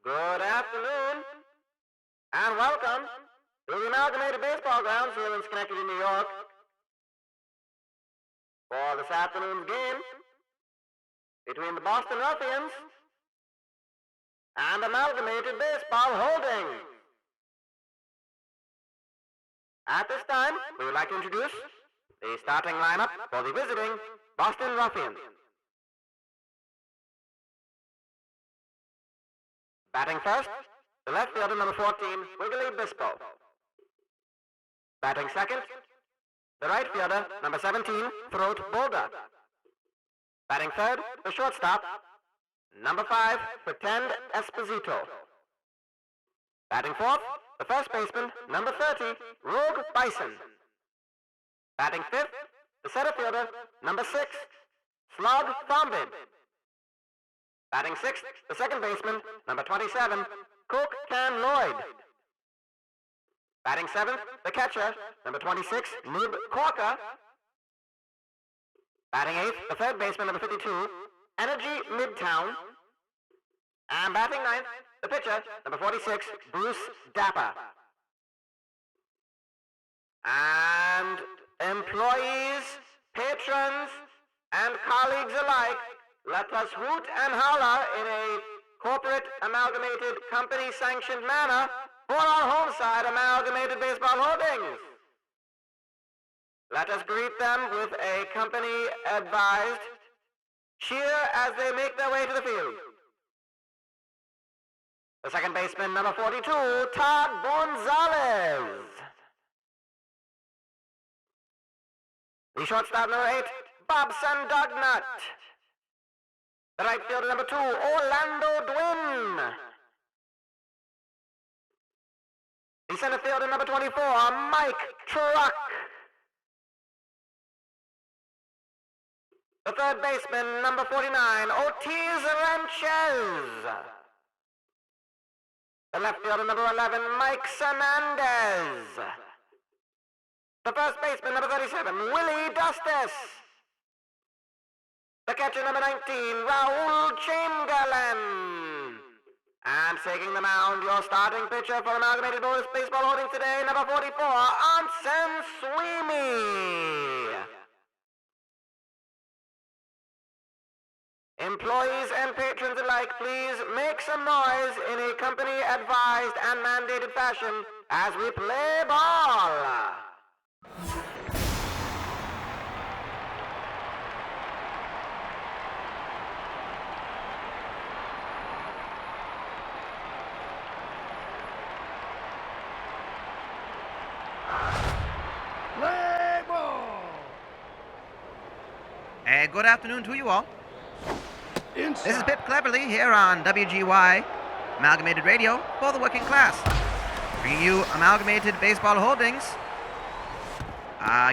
Good afternoon, and welcome to the Amalgamated Baseball Grounds here in Schenectady, New York, for this afternoon's game between the Boston Ruffians and Amalgamated Baseball Holdings. At this time, we would like to introduce the starting lineup for the visiting Boston Ruffians. Batting first, the left fielder, number 14, Wiggly Bispo. Batting second, the right fielder, number 17, Throat Boulder. Batting third, the shortstop, number 5, Pretend Esposito. Batting fourth, the first baseman, number 30, Rogue Bison. Batting fifth, the center fielder, number 6, Slug Thombid. Batting sixth, the second baseman, number 27, Coke Can Lloyd. Batting seventh, the catcher, number 26, Nib Corker. Batting eighth, the third baseman, number 52, Energy Midtown. And batting ninth, the pitcher, number 46, Bruce Dapper. And employees, patrons, and colleagues alike, let us hoot and holler in a corporate amalgamated company-sanctioned manner for our home side Amalgamated Baseball Holdings. Let us greet them with a company-advised cheer as they make their way to the field. The second baseman, number 42, Todd Gonzalez. The shortstop, number 8, Bobson Dognut. The right fielder, number 2, Orlando Dwin. The center fielder, number 24, Mike Truck. The third baseman, number 49, Ortiz Sanchez. The left fielder, number 11, Mike Hernandez. The first baseman, number 37, Willie Dustis. The catcher, number 19, Raul Chamberlain. And taking the mound, your starting pitcher for Amalgamated Baseball Holdings today, number 44, Anson Sweeney. Employees and patrons alike, please make some noise in a company-advised and mandated fashion as we play ball. Good afternoon to you all. This is Pip Cleverly here on WGY Amalgamated Radio for the working class. Bringing you Amalgamated Baseball Holdings.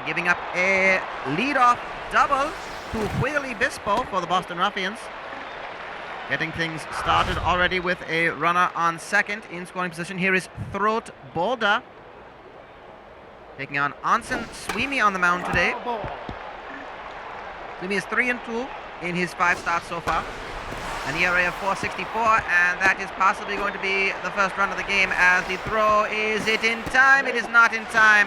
Giving up a leadoff double to Wiggly Bispo for the Boston Ruffians. Getting things started already with a runner on second in scoring position. Here is Throat Boulder. Taking on Anson Sweeney on the mound today. Sweeney is 3-2 in his 5 starts so far. An ERA of 4.64, and that is possibly going to be the first run of the game as the throw. Is it in time? It is not in time.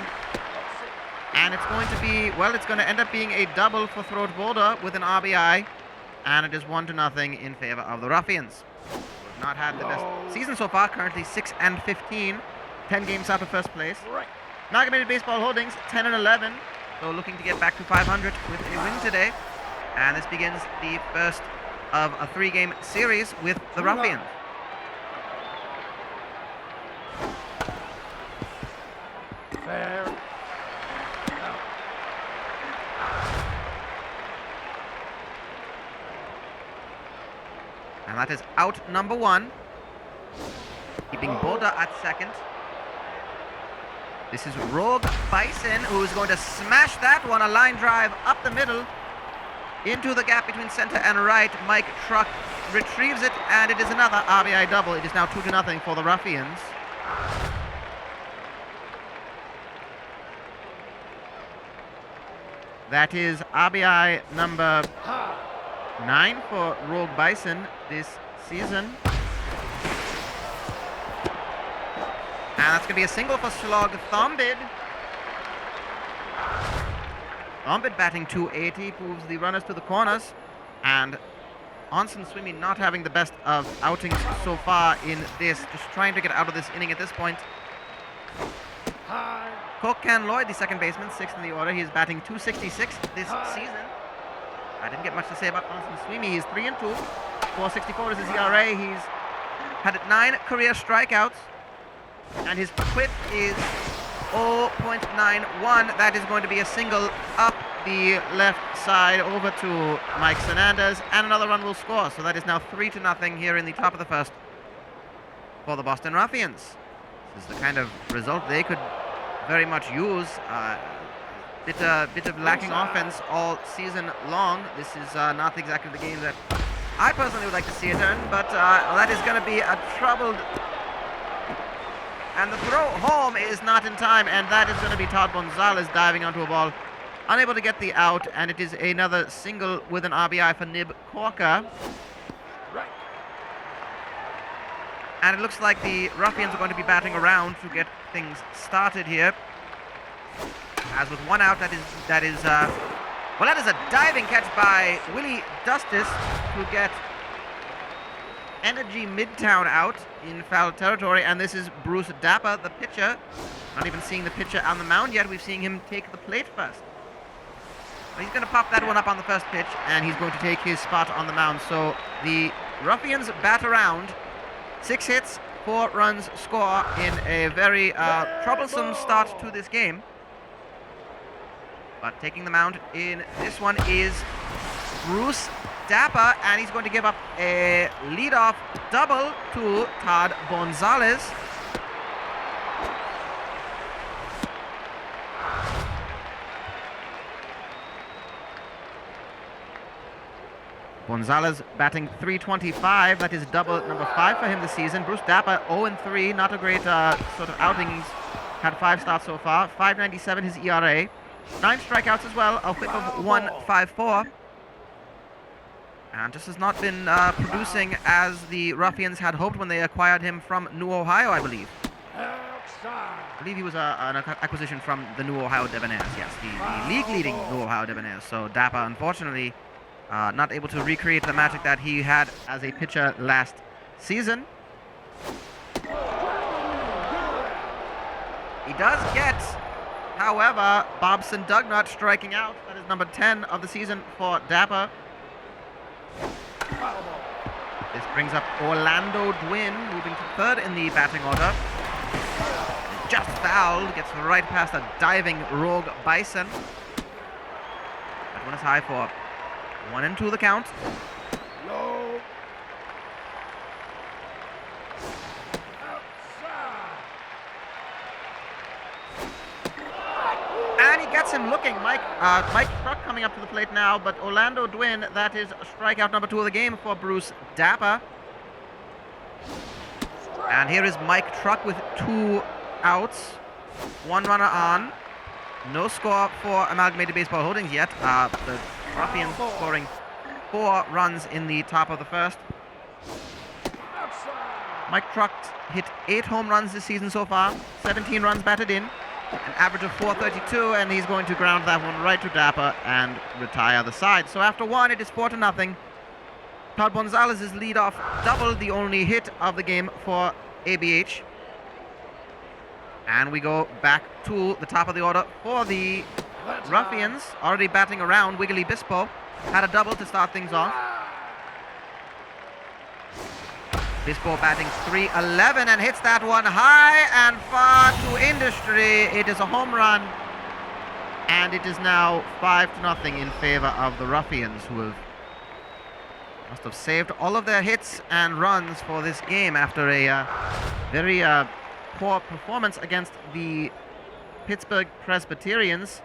And it's going to be, well, it's going to end up being a double for Throat Boulder with an RBI, and it is 1-0 in favor of the Ruffians. We've not had the best season so far, currently 6-15, 10 games out of first place. Amalgamated Baseball Holdings, 10-11. So looking to get back to 500 with a win today. And this begins the first of a 3-game series with the Ruffians. Fair. And that is out number 1. Keeping Boulder at second. This is Rogue Bison, who is going to smash that one. A line drive up the middle into the gap between center and right. Mike Truck retrieves it, and it is another RBI double. It is now 2-0 for the Ruffians. That is RBI number 9 for Rogue Bison this season. that's going to be a single for Slog Thombid. Thombid batting 280, moves the runners to the corners. And Onsen Swimmy not having the best of outings so far in this. Just trying to get out of this inning at this point. Kokan Lloyd, the second baseman, 6th in the order. He is batting 266 this season. I didn't get much to say about Onsen Swimmy. He's 3-2. 464 is his ERA. He's had 9 career strikeouts. And his whip is 0.91. That is going to be a single up the left side over to Mike Fernandez, and another run will score. So that is now 3-0 here in the top of the first for the Boston Ruffians. This is the kind of result they could very much use. Bit of lacking offense all season long. This is not exactly the game that I personally would like to see it in, but that is going to be a troubled. And the throw home is not in time, and that is going to be Todd Gonzalez diving onto a ball, unable to get the out, and it is another single with an RBI for Nib Corker. And it looks like the Ruffians are going to be batting around to get things started here. As with one out, that is a diving catch by Willie Dustis to get Energy Midtown out in foul territory, and this is Bruce Dapper, the pitcher. Not even seeing the pitcher on the mound yet. We've seen him take the plate first. He's going to pop that one up on the first pitch, and he's going to take his spot on the mound. So the Ruffians bat around. 6 hits, 4 runs score in a very troublesome start to this game. But taking the mound in this one is Bruce Dapper, and he's going to give up a leadoff double to Todd Gonzalez. Gonzalez batting 325. That is double number 5 for him this season. Bruce Dapper 0-3. Not a great sort of outing. He's had 5 starts so far. 5.97 his ERA. 9 strikeouts as well. A whip of 1.54. And just has not been producing as the Ruffians had hoped when they acquired him from New Ohio, I believe. I believe he was an acquisition from the New Ohio Debonaires. Yes, the league-leading New Ohio Debonaires. So Dapper, unfortunately, not able to recreate the magic that he had as a pitcher last season. He does get, however, Bobson Dugnut striking out. That is number 10 of the season for Dapper. This brings up Orlando Dwin, moving to 3rd in the batting order. Just fouled, gets right past a diving Rogue Bison. That one is high for 1-2 the count. Low. And he gets him looking. Mike Truck coming up to the plate now, but Orlando Dwin, that is strikeout number 2 of the game for Bruce Dapper. And here is Mike Truck with 2 outs. 1 runner on. No score for Amalgamated Baseball Holdings yet. The Ruffians scoring 4 runs in the top of the first. Mike Truck hit 8 home runs this season so far. 17 runs batted in. An average of 432, and he's going to ground that one right to Dapper and retire the side. So after 1, it is 4-0. Todd Gonzalez's leadoff double, the only hit of the game for ABH. And we go back to the top of the order for the Ruffians. Already batting around, Wiggly Bispo had a double to start things off. Bispo batting 311 and hits that one high and far to industry. It is a home run, and it is now 5-0 in favor of the Ruffians, who must have saved all of their hits and runs for this game after a very poor performance against the Pittsburgh Presbyterians.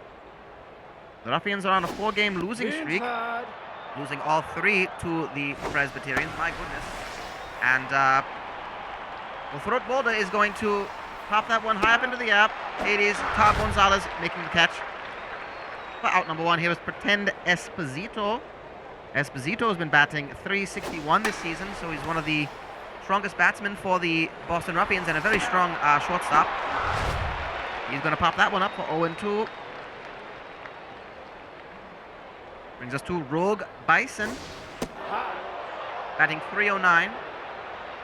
The Ruffians are on a 4-game losing streak, losing all 3 to the Presbyterians. My goodness. And well, Throat Boulder is going to pop that one high up into the air. It is Todd Gonzalez making the catch for out number 1. Here is Pretend Esposito. Esposito has been batting 361 this season, so he's one of the strongest batsman for the Boston Ruffians and a very strong shortstop. He's going to pop that one up for 0-2. Brings us to Rogue Bison, batting 309,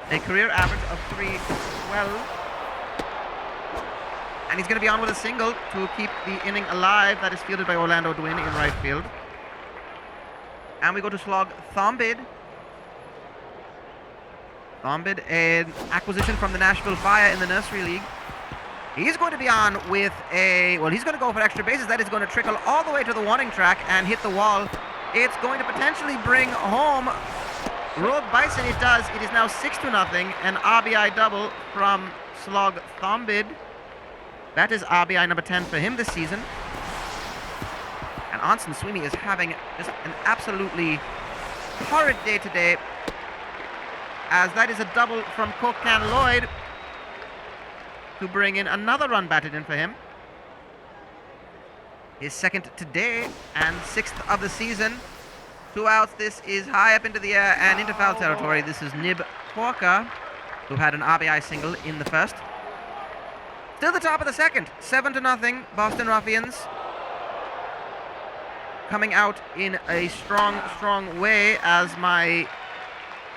a career average of 312. And he's going to be on with a single to keep the inning alive. That is fielded by Orlando Dwin in right field. And we go to slog Thombid. Thombid, an acquisition from the Nashville Fire in the Nursery League. He's going to be on with he's going to go for extra bases. That is going to trickle all the way to the warning track and hit the wall. It's going to potentially bring home Rogue Bison. It does. It is now 6-0. An RBI double from slog Thombid. That is RBI number 10 for him this season. And Anson Sweeney is having just an absolutely horrid day today, as that is a double from Kokan Lloyd to bring in another run batted in for him. His second today and 6th of the season. 2 outs. This is high up into the air and into foul territory. This is Nib Quokka, who had an RBI single in the first. Still the top of the second. 7-0 Boston Ruffians. Coming out in a strong way, as my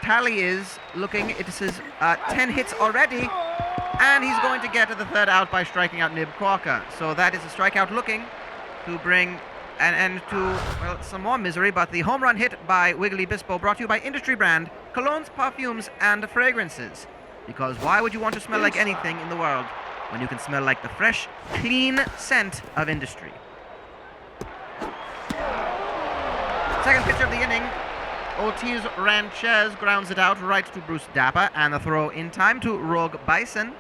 tally is looking. It says 10 hits already. And he's going to get to the third out by striking out Nib Quokka. So that is a strikeout looking to bring an end to, well, some more misery. But the home run hit by Wiggly Bispo, brought to you by Industry Brand, colognes, perfumes, and fragrances. Because why would you want to smell like anything in the world when you can smell like the fresh, clean scent of Industry? Second pitch of the inning. Ortiz Ranchez grounds it out right to Bruce Dapper, and the throw in time to Rogue Bison.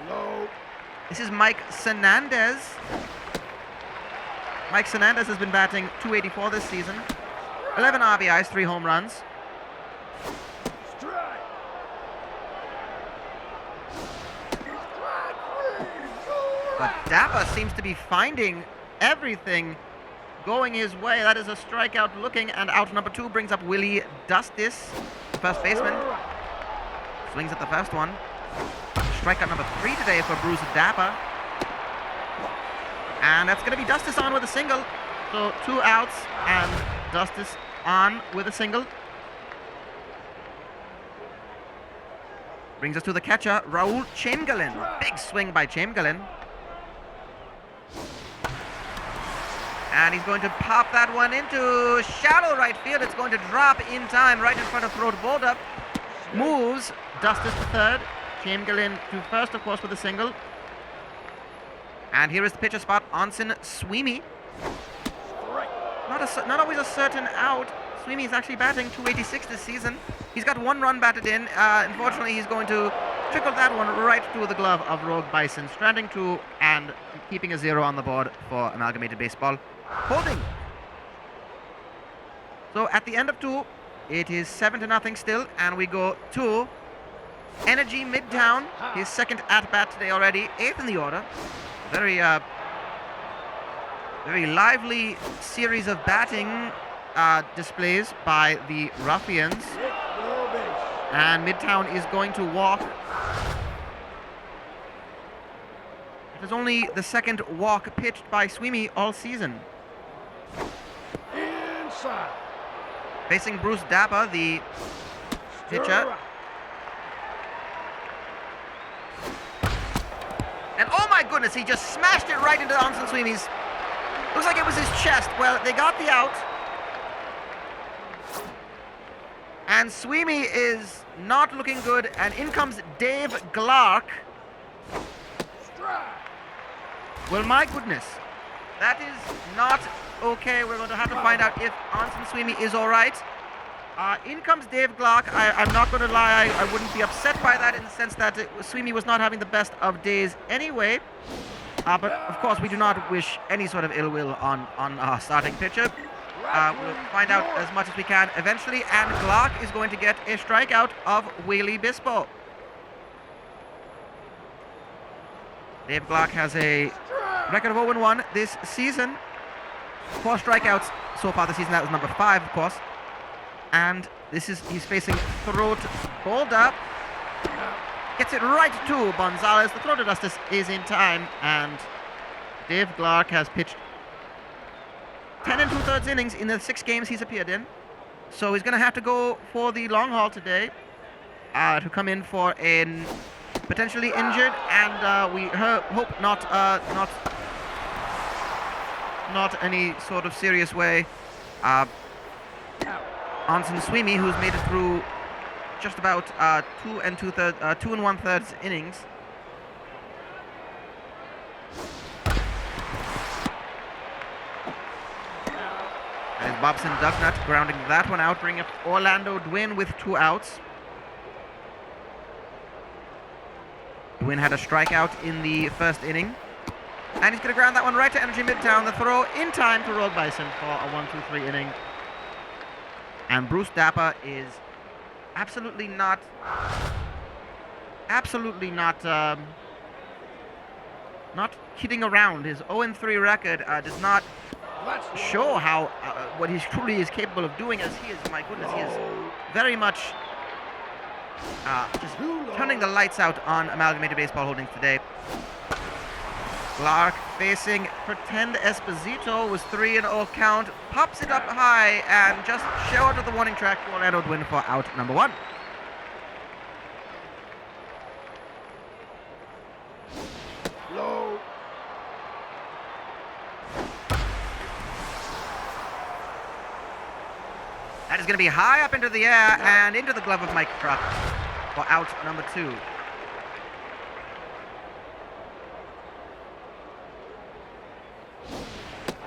Low. This is Mike Senandez. Mike Senandez has been batting .284 this season. 11 RBIs, 3 home runs. Strike. But Dapper seems to be finding everything going his way. That is a strikeout looking, and out number 2 brings up Willie Dustis, the first baseman. Swings at the first one. Strikeout number 3 today for Bruce Dapper. And that's going to be Dustis on with a single. So 2 outs and Dustis on with a single. Brings us to the catcher, Raul Chamberlain. Big swing by Chamberlain. And he's going to pop that one into shallow right field. It's going to drop in time right in front of throat Boulder. Moves Dustis to third. Chamberlain to first, of course, with a single. And here is the pitcher spot, Anson Sweeney. Not always a certain out. Sweeney is actually batting .286 this season. He's got 1 run batted in. Unfortunately, he's going to trickle that one right to the glove of Rogue Bison. Stranding 2 and keeping a 0 on the board for Amalgamated Baseball. Holding. So at the end of 2, it is 7-0 still, and we go to Energy Midtown. His second at-bat today already, 8th in the order. Very lively series of batting displays by the Ruffians. And Midtown is going to walk. It is only the second walk pitched by Sweeney all season. Inside. Facing Bruce Dapper, the pitcher. And oh my goodness, he just smashed it right into Anson Sweeney's. Looks like it was his chest. Well, they got the out. And Sweeney is not looking good. And in comes Dave Glark. Well, my goodness. That is not okay. We're going to have to find out if Anson Sweeney is all right. In comes Dave Glark. I'm not going to lie. I wouldn't be upset by that, in the sense that Sweeney was not having the best of days anyway. But, of course, we do not wish any sort of ill will on our starting pitcher. We'll find out as much as we can eventually. And Glark is going to get a strikeout of Whaley Bispo. Dave Glark has a record of 0-1 this season. 4 strikeouts so far this season. That was number 5, of course. And he's facing throat Boulder gets it right to Gonzalez. The throw to Dustis is in time, and Dave Clark has pitched 10 and 2/3 innings in the 6 games he's appeared in. So he's going to have to go for the long haul today to come in for an potentially injured, and we hope not any sort of serious way. Anson Sweeney, who's made it through just about 2 and 1/3 innings. And Bobson Ducknut grounding that one out, bringing up Orlando Dwin with 2 outs. Dwin had a strikeout in the first inning. And he's going to ground that one right to Energy Midtown. The throw in time to Roll Bison for a 1-2-3 inning. And Bruce Dapper is absolutely not kidding around. His 0-3 record does not show how what he truly is capable of doing, as he is, my goodness, he is very much just turning the lights out on Amalgamated Baseball Holdings today. Clark facing Pretend Esposito was 3-0 count, pops it up high and just short of the warning track to Orlando Dwin for out number 1. Low. That is going to be high up into the air and into the glove of Mike Truck for out number 2.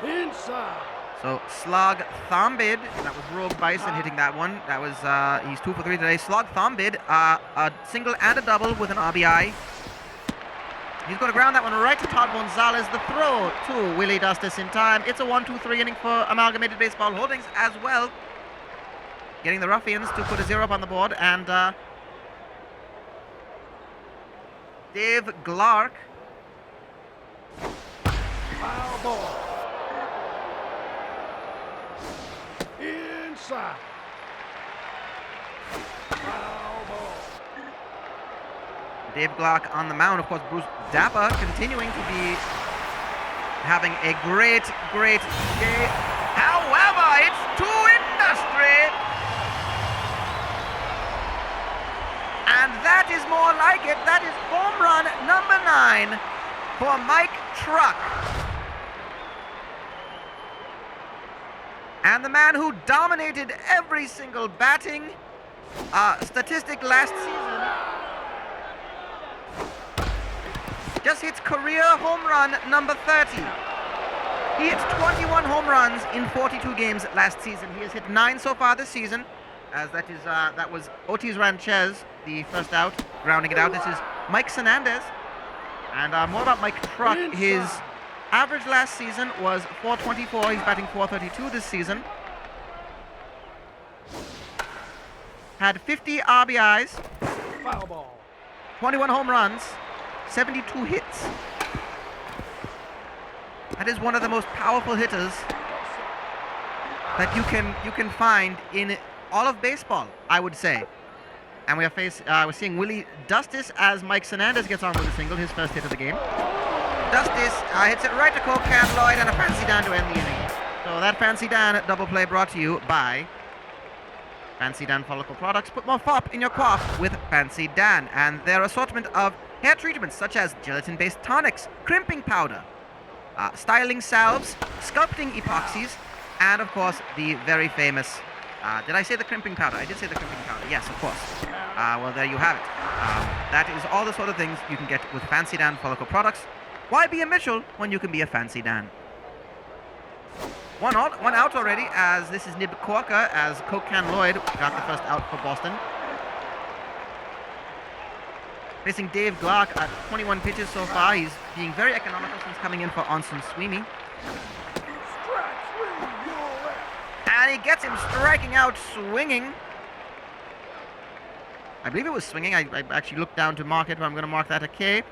Inside. So Slog Thombid, that was Rogue Bison hitting that one. That was he's 2 for 3 today. Slog Thombid, a single and a double with an RBI. He's going to ground that one right to Todd Gonzalez. The throw to Willie Dustis in time. It's a 1-2-3 inning for Amalgamated Baseball Holdings as well. Getting the Ruffians to put a 0 up on the board, and Dave Clark. Foul ball. Inside. Foul ball. Dave Clark on the mound. Of course, Bruce Dapper continuing to be having a great day. However, it's to Industry. And that is more like it. That is home run number 9 for Mike Truck. And the man who dominated every single batting statistic last season just hits career home run number 30. He hit 21 home runs in 42 games last season. He has hit 9 so far this season, as that was Otis Ranchez, the first out, grounding it out. This is Mike Hernandez. And more about Mike Truck. His average last season was .424. He's batting .432 this season. Had 50 RBIs, Foul ball. 21 home runs, 72 hits. That is one of the most powerful hitters that you can find in all of baseball, I would say. And we're seeing Willie Dustis as Mike Hernandez gets on with a single, his first hit of the game. Dustis hits it right to Cocan Lloyd and a Fancy Dan to end the inning. So that Fancy Dan double play brought to you by Fancy Dan Follicle Products. Put more fop in your quaff with Fancy Dan, and their assortment of hair treatments such as gelatin-based tonics, crimping powder, styling salves, sculpting epoxies, and of course the very famous did I say the crimping powder? I did say the crimping powder. Yes, of course. Well, there you have it. That is all the sort of things you can get with Fancy Dan Follicle Products. Why be a Mitchell when you can be a Fancy Dan? One out already, as this is Nib Corker, as Cocan Lloyd got the first out for Boston. Facing Dave Clark at 21 pitches so far. He's being very economical since coming in for Anson Sweeney. And he gets him striking out swinging. I believe it was swinging. I actually looked down to mark it, but I'm going to mark that a K.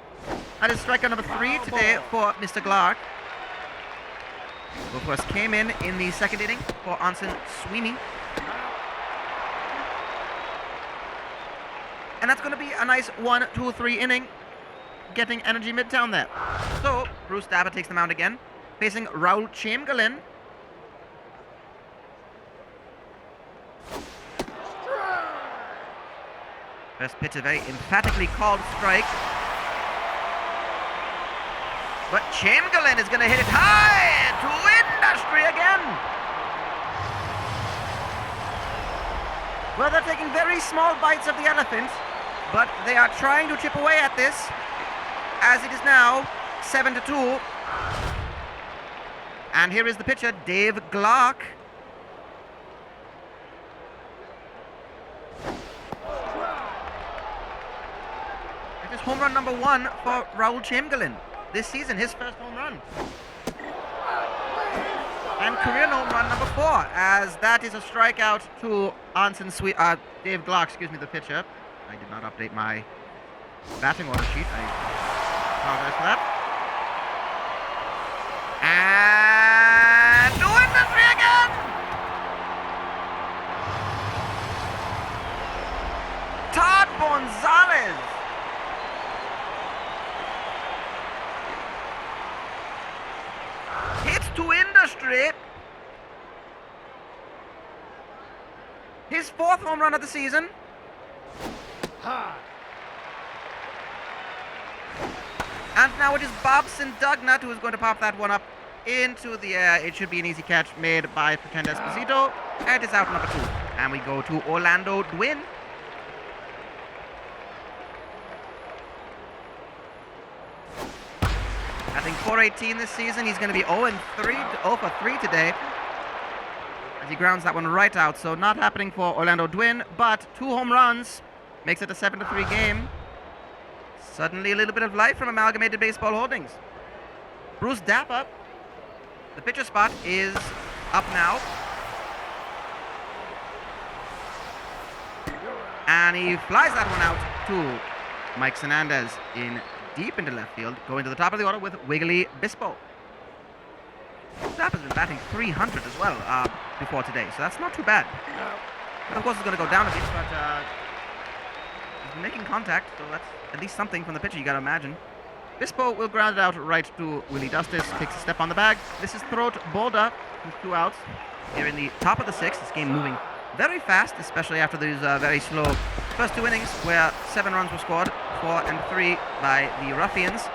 That is strikeout number 3 today for Mr. Clark. Who, of course, came in the second inning for Anson Sweeney. And that's going to be a nice 1, 2, 3 inning, getting energy midtown there. So, Bruce Dapper takes the mound again, facing Raul Chamberlain. First pitch, a very emphatically called strike. But Chamberlain is going to hit it high to industry again. Well, they're taking very small bites of the elephant, but they are trying to chip away at this, as it is now 7-2. And here is the pitcher, Dave Glock. It is home run number 1 for Raul Chamberlain this season, his first home run. And career home run number 4, as that is a strikeout to Dave Glock, the pitcher. I did not update my batting order sheet. I apologize for that. And to industry again! Todd Gonzalez! Hits to industry. His 4th home run of the season. High. And now it is Bobson Dugnut who is going to pop that one up into the air. It should be an easy catch made by Pretend Esposito. And it's out number 2. And we go to Orlando Dwin. Batting .418 this season. He's going to be 0 for 3 today, as he grounds that one right out. So not happening for Orlando Dwin, but 2 home runs makes it a 7-3 game. Suddenly a little bit of life from Amalgamated Baseball Holdings. Bruce Dapper, the pitcher spot is up now. And he flies that one out to Mike Hernandez in deep into left field, going to the top of the order with Wiggly Bispo. Dapper's been batting .300 as well before today, so that's not too bad. But of course it's going to go down a bit, but he's been making contact, so that's at least something from the pitcher, you got to imagine. Bispo will ground it out right to Willie Dustis, takes a step on the bag. This is Throat Boulder with 2 outs here in the top of the 6th. This game moving very fast, especially after these very slow first 2 innings where 7 runs were scored, 4 and 3 by the Ruffians.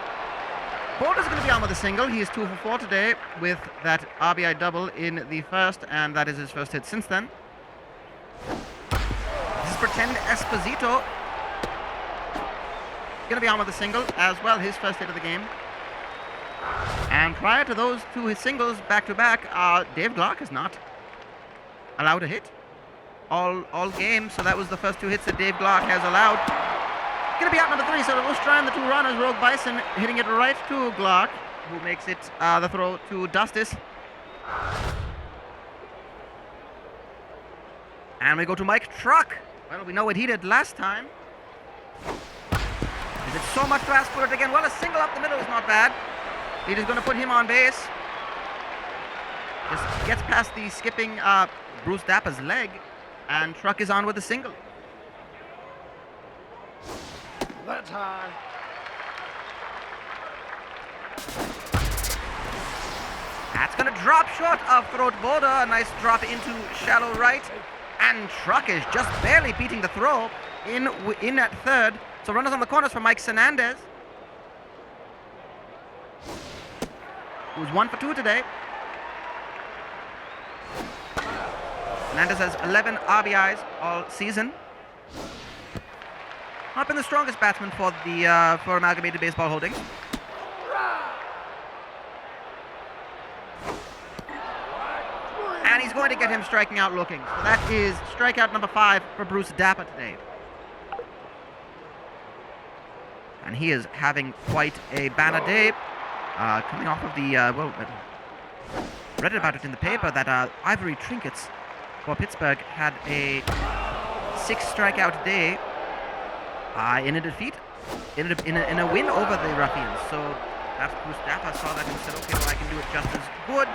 Boulder's going to be on with a single. He is 2 for 4 today with that RBI double in the first, and that is his first hit since then. This is Pretend Esposito. Going to be on with a single as well, his first hit of the game. And prior to those 2 his singles back-to-back, Dave Glock is not allowed a hit all game, so that was the first 2 hits that Dave Glock has allowed. Going to be out number 3, so we'll try on the 2 runners. Rogue Bison hitting it right to Glock, who makes it the throw to Dustis. And we go to Mike Truck. Well, we know what he did last time. Is it so much to ask for it again? Well, a single up the middle is not bad. It is going to put him on base. Just gets past the skipping Bruce Dapper's leg, and Truck is on with a single. That's high. That's going to drop short of Throat Boulder. A nice drop into shallow right. And Truck is just barely beating the throw in at third. So runners on the corners for Mike Hernandez, who's 1 for 2 today. Hernandez has 11 RBIs all season. Not been the strongest batsman for the for Amalgamated Baseball Holdings. And he's going to get him striking out looking. So that is strikeout number 5 for Bruce Dapper today. And he is having quite a banner day. Coming off of the, read about it in the paper that Ivory Trinkets for Pittsburgh had a 6 strikeout day in a defeat, in a win over the Ruffians. So perhaps Bruce Dapper saw that and said, okay, well, I can do it just as good.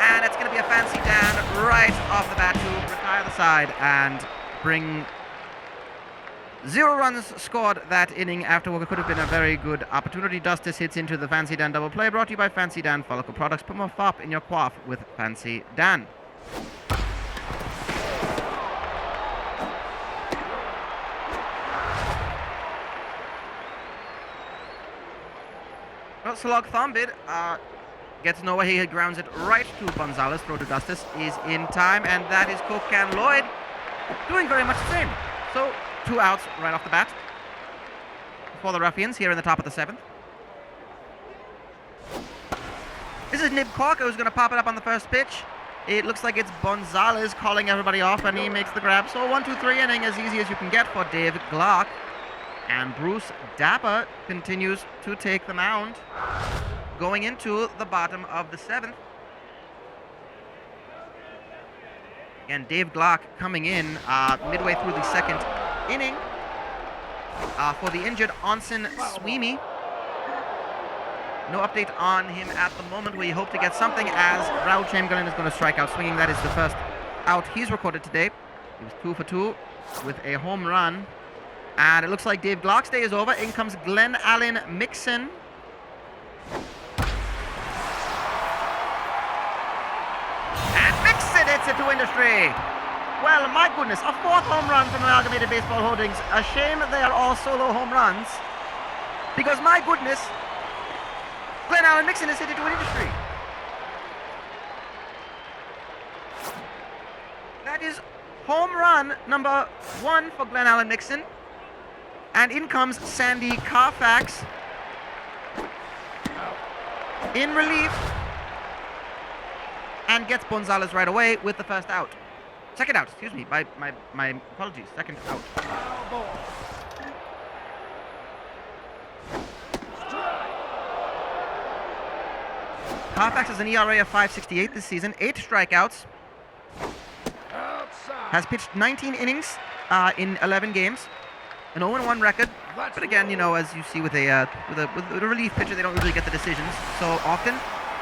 And it's going to be a fancy down right off the bat to retire the side and bring 0 runs scored that inning after what could have been a very good opportunity. Dustis hits into the Fancy Dan double play, brought to you by Fancy Dan Follicle Products. Put more fop in your quaff with Fancy Dan. Well, Slug Thumbid gets nowhere. He grounds it right to Gonzalez. Throw to Dustis is in time, and that is Cook and Lloyd doing very much the same. So 2 outs right off the bat for the Ruffians here in the top of the 7th. This is Nib Corker who's going to pop it up on the first pitch. It looks like it's Gonzalez calling everybody off, and he makes the grab. So 1-2-3 inning, as easy as you can get for Dave Glock. And Bruce Dapper continues to take the mound going into the bottom of the 7th. Again, Dave Glock coming in midway through the 2nd inning for the injured Onsen Sweeney. No update on him at the moment. We hope to get something as Raul Chamberlain is going to strike out swinging. That is the first out he's recorded today. He was 2 for 2 with a home run. And it looks like Dave Glock's day is over. In comes Glenn Allen Mixon. And Mixon hits it to industry. Well, my goodness, a 4th home run from Amalgamated Baseball Holdings. A shame they are all solo home runs. Because, my goodness, Glenn Allen Mixon has hit it to industry. That is home run number 1 for Glenn Allen Mixon. And in comes Sandy Carfax in relief and gets Gonzalez right away with the first out. Second out, excuse me, my apologies, second out. Carfax has an ERA of 5.68 this season, 8 strikeouts, has pitched 19 innings in 11 games. An 0-1 record, but again, you know, as you see with a relief pitcher, they don't usually get the decisions so often.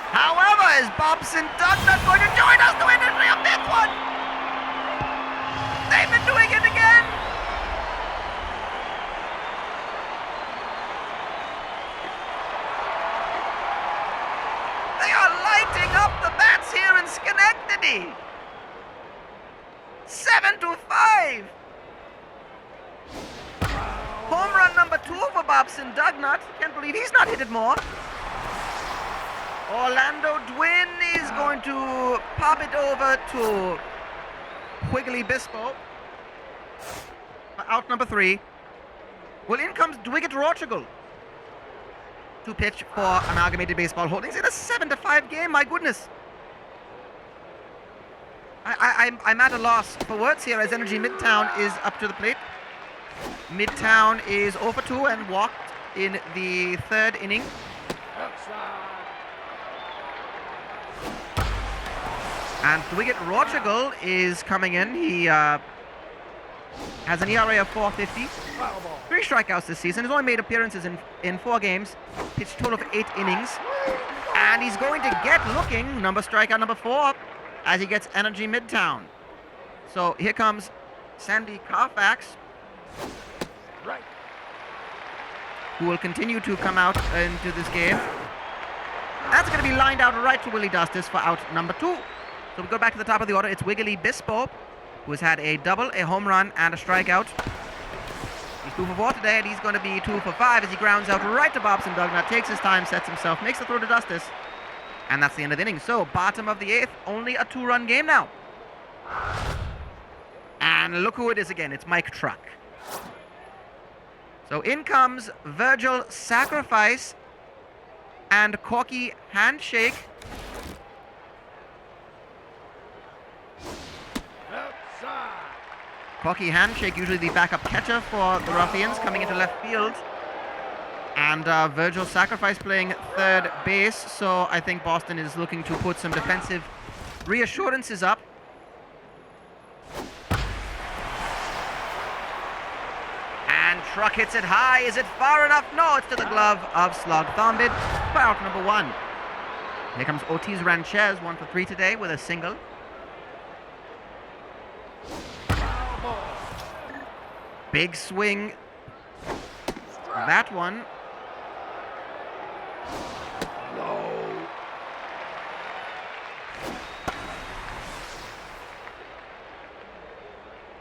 However, is Bobson Douglas going to join us to industry on this one? They've been doing it again. They are lighting up the bats here in Schenectady. 7-5. Home run number 2 for Bobson Dugnut. Can't believe he's not hit it more. Orlando Dwin is going to pop it over to Wiggly Bispo. Out number 3. Well, in comes Dwiggett Rochigal to pitch for Amalgamated Baseball Holdings in a 7-5 game. My goodness. I'm at a loss for words here as Energy Midtown is up to the plate. Midtown is 0 for 2 and walked in the 3rd inning. And Dwiggett Rochigal is coming in. He has an ERA of 4.50. 3 strikeouts this season. He's only made appearances in 4 games. Pitched a total of 8 innings. And he's going to get looking, strikeout number 4, as he gets Energy Midtown. So here comes Sandy Carfax, who will continue to come out into this game. That's going to be lined out right to Willie Dustis for out number 2. So we go back to the top of the order. It's Wiggly Bispo, who has had a double, a home run, and a strikeout. He's 2 for 4 today, and he's going to be 2 for 5 as he grounds out right to Bobson Dugnut, takes his time, sets himself, makes the throw to Dustis, and that's the end of the inning. So bottom of the 8th, only a 2-run game now. And look who it is again. It's Mike Truck. So in comes Virgil Sacrifice and Corky Handshake. Corky Handshake, usually the backup catcher for the Ruffians, coming into left field. And Virgil Sacrifice playing 3rd base. So I think Boston is looking to put some defensive reassurances up. And Truck hits it high. Is it far enough? No, it's to the glove of Slug Thumbid for out number 1. Here comes Ortiz Ranchez, 1 for 3 today with a single. Big swing. That one. Low.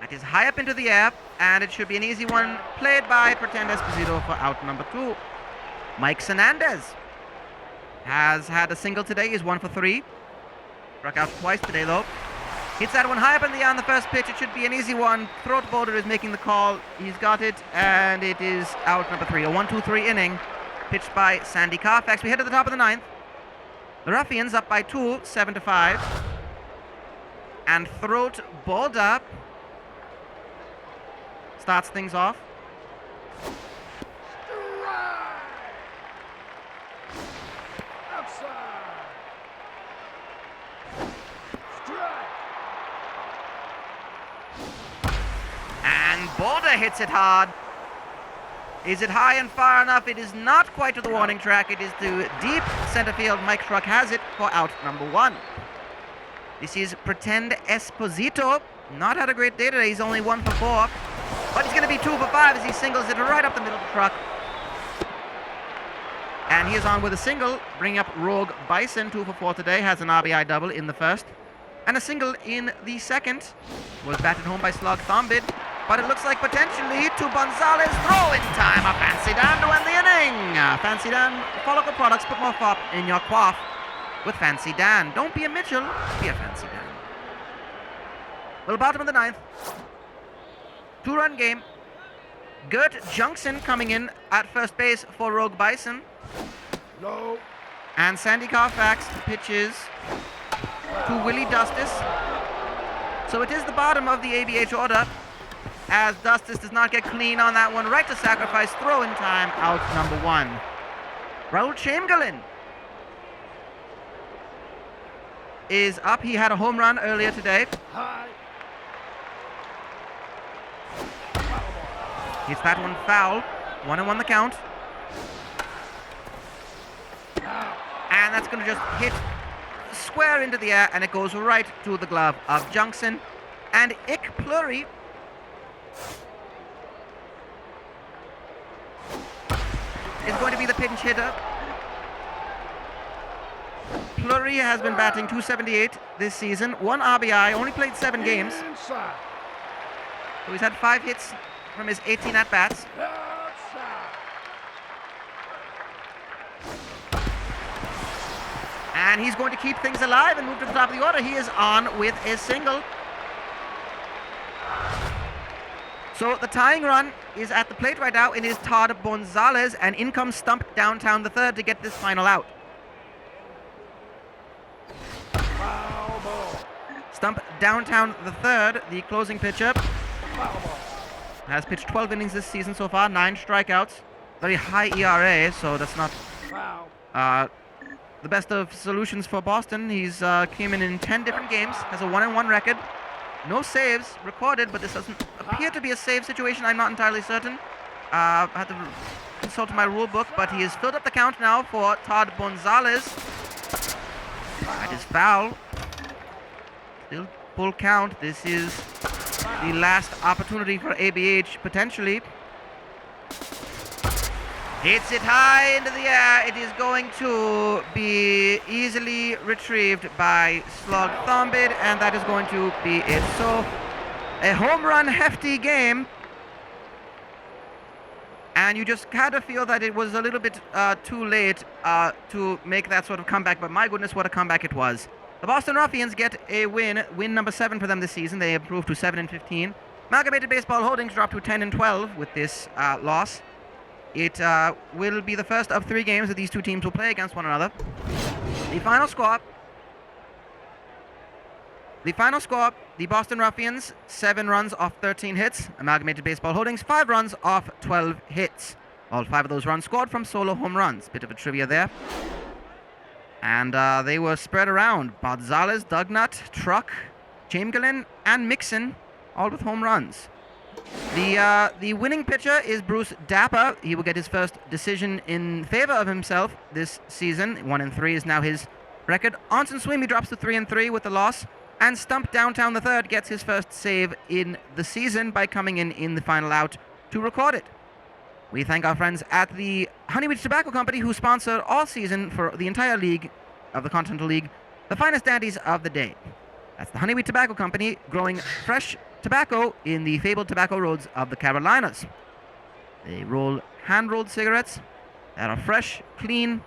That is high up into the air, and it should be an easy one, played by Pretend Esposito for out number 2. Mike Hernandez has had a single today. He's 1 for 3. Struck out twice today, though. Hits that one high up in the air on the first pitch. It should be an easy one. Throat Boulder is making the call. He's got it, and it is out number 3. A 1-2-3 inning, pitched by Sandy Carfax. We head to the top of the 9th. The Ruffians up by 2, 7-5. And Throat Boulder starts things off. And Boulder hits it hard. Is it high and far enough? It is not quite to the warning track. It is to deep center field. Mike Schruck has it for out number 1. This is Pretend Esposito. Not had a great day today. He's only 1 for 4. But he's going to be 2 for 5 as he singles it right up the middle of the truck. And he is on with a single, bringing up Rogue Bison. 2 for 4 today. Has an RBI double in the first. And a single in the second. Was batted home by Slug Thombid. But it looks like potentially to Gonzalez. Throw in time. A Fancy Dan to end the inning. Fancy Dan, Follicle Products. Put more fop in your quaff with Fancy Dan. Don't be a Mitchell. Be a Fancy Dan. Well, bottom of the 9th. 2-run game. Gert Junction coming in at first base for Rogue Bison. Low. And Sandy Carfax pitches to Willie Dustis. So it is the bottom of the ABH order, as Dustis does not get clean on that one. Right to sacrifice. Throw in time. Out number 1. Raul Chamberlain is up. He had a home run earlier today. High. Hits that one foul. 1-1 the count. And that's going to just hit square into the air, and it goes right to the glove of Junction. And Ick Plurry is going to be the pinch hitter. Plurry has been batting .278 this season. 1 RBI, only played 7 games. Inside. So he's had 5 hits from his 18 at-bats. Outside. And he's going to keep things alive and move to the top of the order. He is on with a single. So the tying run is at the plate right now. It is Todd Gonzalez, and in comes Stump Downtown the third to get this final out. Foul ball. Stump Downtown the third, the closing pitcher, Foul ball. has pitched 12 innings this season so far, 9 strikeouts. Very high ERA, so that's not Foul. the best of solutions for Boston. He's came in 10 different games, has a 1-1 record. No saves recorded, but this doesn't appear to be a save situation. I'm not entirely certain. I had to consult my rule book, but he has filled up the count now for Todd Gonzalez. That is foul. Still full count. This is the last opportunity for ABH, potentially. Hits it high into the air. It is going to be easily retrieved by Slug Thombid, and that is going to be it. So, a home run hefty game. And you just kind of feel that it was a little bit too late to make that sort of comeback, but my goodness, what a comeback it was. The Boston Ruffians get a win number 7 for them this season. They improved to 7-15. Amalgamated Baseball Holdings dropped to 10-12 with this loss. It will be the first of 3 games that these two teams will play against one another. The final score, the Boston Ruffians, 7 runs off 13 hits. Amalgamated Baseball Holdings, 5 runs off 12 hits. All 5 of those runs scored from solo home runs. Bit of a trivia there. And they were spread around. Gonzalez, Dugnut, Truck, Chamberlain, and Mixon, all with home runs. The winning pitcher is Bruce Dapper. He will get his first decision in favor of himself this season. 1-3 is now his record. Anson Sweeney drops to 3-3 with the loss. And Stump Downtown the third gets his first save in the season by coming in the final out to record it. We thank our friends at the Honeyweed Tobacco Company who sponsor all season for the entire league of the Continental League, the finest dandies of the day. That's the Honeyweed Tobacco Company, growing fresh tobacco in the fabled tobacco roads of the Carolinas. They roll hand-rolled cigarettes that are fresh, clean,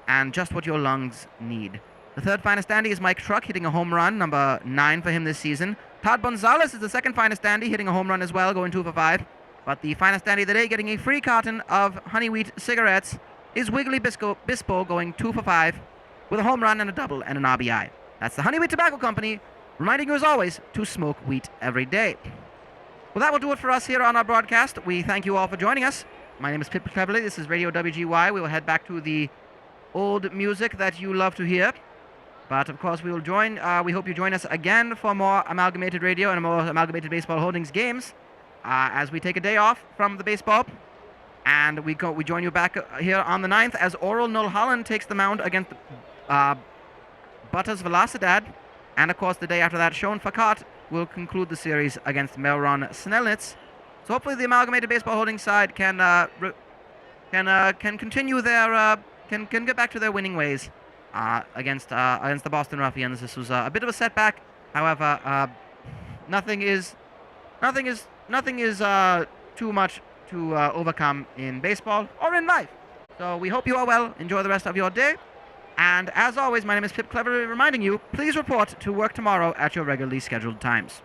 and just what your lungs need. The third finest dandy is Mike Truck, hitting a home run, number 9 for him this season. Todd Gonzalez is the second finest dandy, hitting a home run as well, going 2 for 5. But the finest dandy of the day, getting a free carton of Honeyweed cigarettes, is Wiggly Bispo, going 2 for 5, with a home run and a double and an RBI. That's the Honeyweed Tobacco Company, reminding you as always to smoke wheat every day. Well, that will do it for us here on our broadcast. We thank you all for joining us. My name is Pip Cleverly. This is Radio WGY. We will head back to the old music that you love to hear. But, of course, we hope you join us again for more Amalgamated Radio and more Amalgamated Baseball Holdings games as we take a day off from the baseball. And we join you back here on the 9th as Oral Mulholland takes the mound against Butters Velocidad. And, of course, the day after that, Schoen Fakat will conclude the series against Melron Snellnitz. So hopefully the Amalgamated Baseball Holdings side can continue their can get back to their winning ways against the Boston Ruffians. This was a bit of a setback. However, nothing is too much to overcome in baseball or in life. So we hope you are well. Enjoy the rest of your day. And as always, my name is Pip Cleverly, reminding you, please report to work tomorrow at your regularly scheduled times.